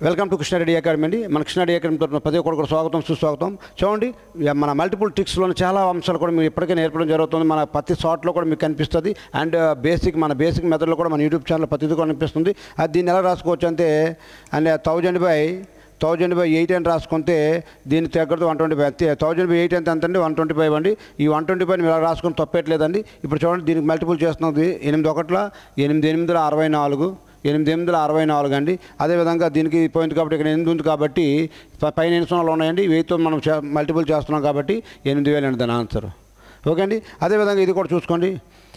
Welcome to Krishna Reddy academy అండి. మన Krishna Reddy academy తరఫున ప్రతి ఒక్కరు కూడా స్వాగతం సుస్వాగతం. చూడండి, మన మల్టిపుల్ ట్రిక్స్లోని చాలా అంశాలు కూడా మీరు ఇప్పటికే నేర్పడం జరుగుతుంది. మన ప్రతి షార్ట్లో కూడా మీకు కనిపిస్తుంది. అండ్ మన బేసిక్ మెథడ్లో కూడా మన యూట్యూబ్ ఛానల్ ప్రతిదీ కూడా కనిపిస్తుంది. అది దీన్ని ఎలా రాసుకోవచ్చు అంటే, అండ్ 1000/8 అని రాసుకుంటే దీన్ని తగ్గదు 125 అంతే. 1000/8 అంటే ఎంత అండి? 125 అండి. ఈ 125 మీరు ఎలా రాసుకొని తప్పేట్లేదండి. ఇప్పుడు చూడండి, దీనికి మల్టిపుల్ చేస్తున్నది 8 1 8 8 64 8 అండి. అదేవిధంగా దీనికి పోయింది కాబట్టి ఇక్కడ 8 ఉంది కాబట్టి పైన 8 సున్నాలు ఉన్నాయండి. 1000తో మనం మల్టిపుల్ చేస్తున్నాం కాబట్టి 8000 అండి దాని ఆన్సర్. ఓకే అండి. అదేవిధంగా ఇది కూడా చూసుకోండి.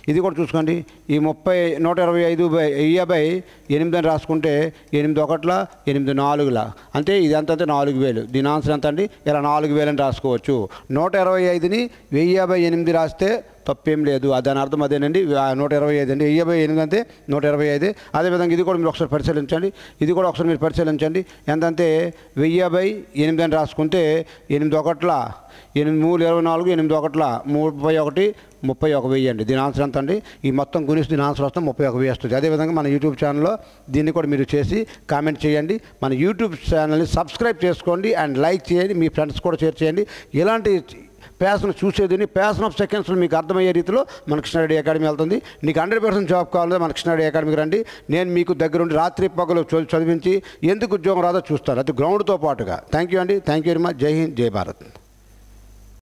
ఈ 125/1000/8 అని రాసుకుంటే 8 1 8 4 అంటే ఇది ఎంత అంటే 4000. దీని ఆన్సర్ ఎంత అండి? ఇలా 4000 అని రాసుకోవచ్చు. 125ని 1000/8 రాస్తే తప్పేం లేదు. దాని అర్థం అదేనండి. 125 అండి. 1000/8 అంటే 125. అదేవిధంగా ఇది కూడా మీరు ఒకసారి పరిశీలించండి. ఎంతంటే 1000/8 అని రాసుకుంటే 8 1 8 3 24 8 1 31 అండి. దీని ఆన్సర్ ఎంత అండి? ఈ మొత్తం గురించి దీని ఆన్సర్ వస్తే 31,000 వస్తుంది. అదేవిధంగా మన యూట్యూబ్ ఛానల్లో దీన్ని కూడా మీరు చేసి కామెంట్ చేయండి. మన యూట్యూబ్ ఛానల్ని సబ్స్క్రైబ్ చేసుకోండి అండ్ లైక్ చేయండి. మీ ఫ్రెండ్స్ కూడా షేర్ చేయండి. ఇలాంటి ప్యాషన్ చూసేది ప్యాషన్ ఆఫ్ సెకండ్స్లో మీకు అర్థమయ్యే రీతిలో మన కృష్ణారెడ్డి అకాడమీ వెళ్తుంది. నీకు 100% జాబ్ కావాలంటే మన కృష్ణారెడ్డి అకాడమీకి రండి. నేను మీకు దగ్గరుండి రాత్రి పగలు చదివించి ఎందుకు ఉద్యోగం రాదో చూస్తాను, అది గ్రౌండ్తో పాటుగా. థ్యాంక్ యూ అండి. Thank you very much. జై హింద్, జై భారత్.